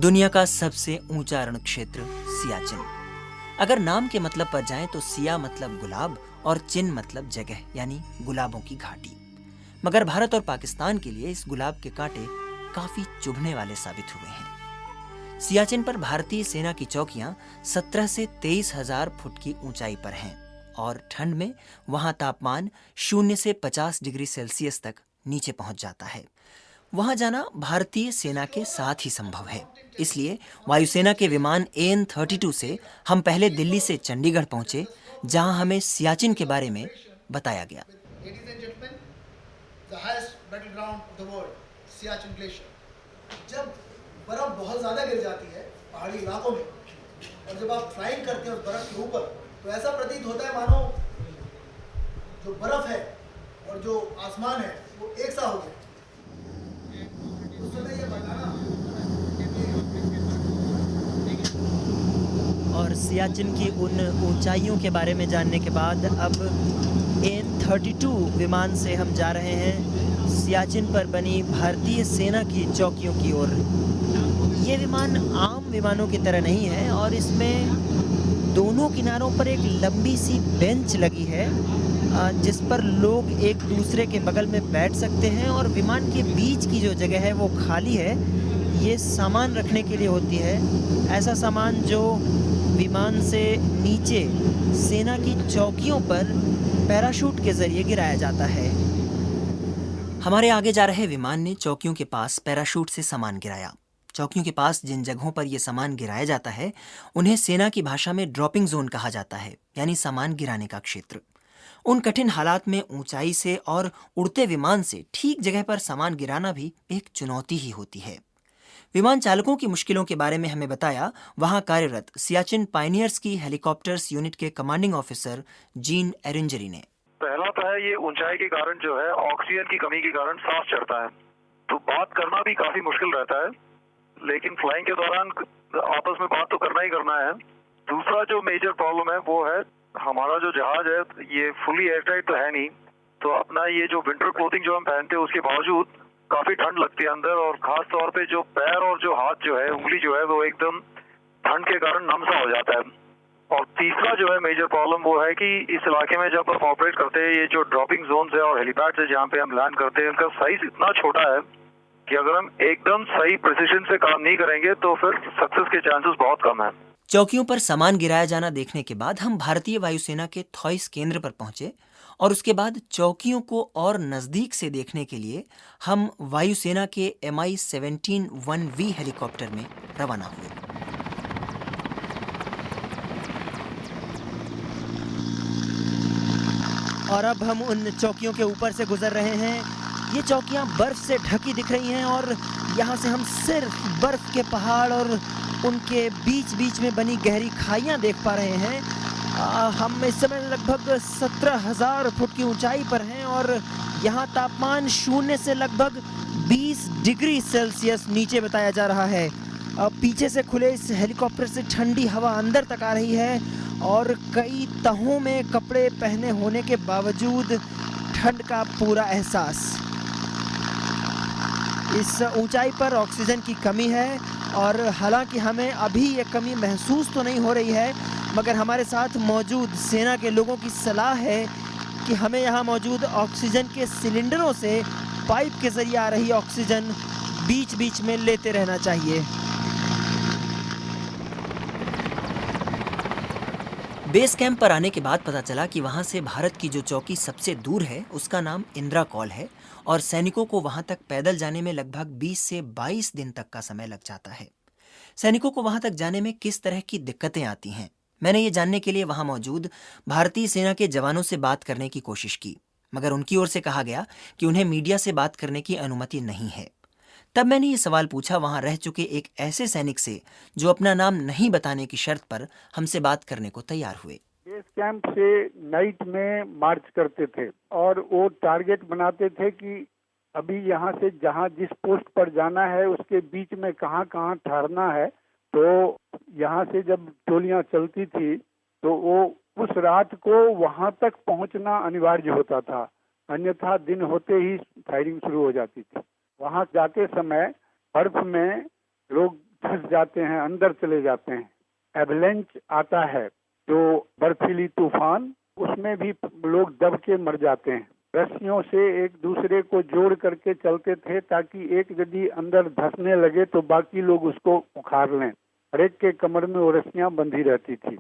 दुनिया का सबसे ऊंचा रण क्षेत्र सियाचिन। अगर नाम के मतलब पर जाएं तो सिया मतलब गुलाब और चिन मतलब जगह यानी गुलाबों की घाटी। मगर भारत और पाकिस्तान के लिए इस गुलाब के कांटे काफी चुभने वाले साबित हुए हैं। सियाचिन पर भारतीय सेना की चौकियां 17 से 23,000 फुट की ऊंचाई पर हैं और ठंड में वहां तापमान 0 से 50 डिग्री सेल्सियस तक नीचे पहुंच जाता है। वहां जाना भारतीय सेना के साथ ही संभव है। इसलिए वायुसेना के विमान AN-32 से हम पहले दिल्ली से चंडीगढ़ पहुंचे, जहां हमें सियाचिन के बारे में बताया गया। जब बर्फ बहुत ज्यादा गिर जाती है पहाड़ी इलाकों में और जब आप फ्लाइंग करते हैं उस बर्फ के ऊपर तो ऐसा प्रतीत होता है मानो जो बर्फ है और जो आसमान है वो एक सा हो गया। उस समय ये बताना और सियाचिन की उन ऊंचाइयों के बारे में जानने के बाद अब AN-32 विमान से हम जा रहे हैं सियाचिन पर बनी भारतीय सेना की चौकियों की ओर। ये विमान आम विमानों की तरह नहीं है और इसमें दोनों किनारों पर एक लंबी सी बेंच लगी है जिस पर लोग एक दूसरे के बगल में बैठ सकते हैं और विमान के बीच की जो जगह है वो खाली है। ये सामान रखने के लिए होती है, ऐसा सामान जो विमान से नीचे सेना की चौकियों पर पैराशूट के जरिए गिराया जाता है। हमारे आगे जा रहे विमान ने चौकियों के पास पैराशूट से सामान गिराया। चौकियों के पास जिन जगहों पर यह सामान गिराया जाता है उन्हें सेना की भाषा में ड्रॉपिंग जोन कहा जाता है, यानी सामान गिराने का क्षेत्र। उन कठिन हालात में ऊंचाई से और उड़ते विमान से ठीक जगह पर सामान गिराना भी एक चुनौती ही होती है। विमान चालकों की मुश्किलों के बारे में हमें बताया वहां कार्यरत सियाचिन पायनियर्स की हेलीकॉप्टर्स यूनिट के कमांडिंग ऑफिसर जीन एरिंजरी ने। पहला तो है ये ऊंचाई के कारण जो है ऑक्सीजन की कमी के कारण सांस चढ़ता है, तो बात करना भी काफी मुश्किल रहता है, लेकिन फ्लाइंग के दौरान आपस में बात तो करना ही करना है। दूसरा जो मेजर प्रॉब्लम है वो है हमारा जो जहाज है ये फुली एयरटाइट तो है नहीं, तो अपना ये जो विंटर क्लोथिंग जो हम पहनते हैं उसके बावजूद काफी ठंड लगती है अंदर, और खास तौर पे जो पैर और जो हाथ जो है उंगली जो है वो एकदम ठंड के कारण नम सा हो जाता है। और तीसरा जो है मेजर प्रॉब्लम वो है कि इस इलाके में जब हम ऑपरेट करते हैं ये जो ड्रॉपिंग जोन है और हेलीपैड है जहाँ पे हम लैंड करते हैं इनका साइज इतना छोटा है कि अगर हम एकदम सही प्रिसिशन से काम नहीं करेंगे तो फिर सक्सेस के चांसेस बहुत कम है। चौकियों पर सामान गिराया जाना देखने के बाद हम भारतीय वायुसेना के थॉइस केंद्र पर पहुंचे और उसके बाद चौकियों को और नजदीक से देखने के लिए हम वायुसेना के Mi-17 1V हेलीकॉप्टर में रवाना हुए। और अब हम उन चौकियों के ऊपर से गुजर रहे हैं। ये चौकियां बर्फ से ढकी दिख रही हैं और यहाँ से हम सिर्फ बर्फ के पहाड़ और उनके बीच बीच में बनी गहरी खाइयां देख पा रहे हैं। हम इस समय लगभग 17,000 फुट की ऊंचाई पर हैं और यहाँ तापमान 0 से लगभग 20 डिग्री सेल्सियस नीचे बताया जा रहा है। पीछे से खुले इस हेलीकॉप्टर से ठंडी हवा अंदर तक आ रही है और कई तहों में कपड़े पहने होने के बावजूद ठंड का पूरा एहसास। इस ऊंचाई पर ऑक्सीजन की कमी है और हालांकि हमें अभी ये कमी महसूस तो नहीं हो रही है, मगर हमारे साथ मौजूद सेना के लोगों की सलाह है कि हमें यहाँ मौजूद ऑक्सीजन के सिलेंडरों से पाइप के जरिए आ रही ऑक्सीजन बीच बीच में लेते रहना चाहिए। बेस कैंप पर आने के बाद पता चला कि वहां से भारत की जो चौकी सबसे दूर है उसका नाम इंदिरा कॉल है और सैनिकों को वहां तक पैदल जाने में लगभग 20 से 22 दिन तक का समय लग जाता है। सैनिकों को वहां तक जाने में किस तरह की दिक्कतें आती हैं, मैंने ये जानने के लिए वहां मौजूद भारतीय सेना के जवानों से बात करने की कोशिश की, मगर उनकी ओर से कहा गया कि उन्हें मीडिया से बात करने की अनुमति नहीं है। तब मैंने ये सवाल पूछा वहां रह चुके एक ऐसे सैनिक से जो अपना नाम नहीं बताने की शर्त पर हमसे बात करने को तैयार हुए। बेस कैंप से नाइट में मार्च करते थे और वो टारगेट बनाते थे कि अभी यहाँ से जहाँ जिस पोस्ट पर जाना है उसके बीच में कहाँ कहाँ ठहरना है। तो यहाँ से जब टोलियाँ चलती थी तो वो उस रात को वहाँ तक पहुँचना अनिवार्य होता था, अन्यथा दिन होते ही फायरिंग शुरू हो जाती थी। वहाँ जाते समय बर्फ में लोग फंस जाते हैं, अंदर चले जाते हैं। एवलेंच आता है जो बर्फीली तूफान, उसमें भी लोग दब के मर जाते हैं। रस्सियों से एक दूसरे को जोड़ करके चलते थे ताकि एक यदि अंदर धंसने लगे तो बाकी लोग उसको उखाड़ लें। हर एक के कमर में वो रस्सियां बंधी रहती थी।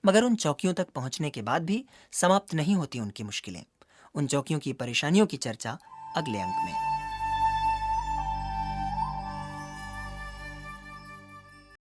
मगर उन चौकियों तक पहुंचने के बाद भी समाप्त नहीं होती उनकी मुश्किलें। उन चौकियों की परेशानियों की चर्चा अगले अंक में।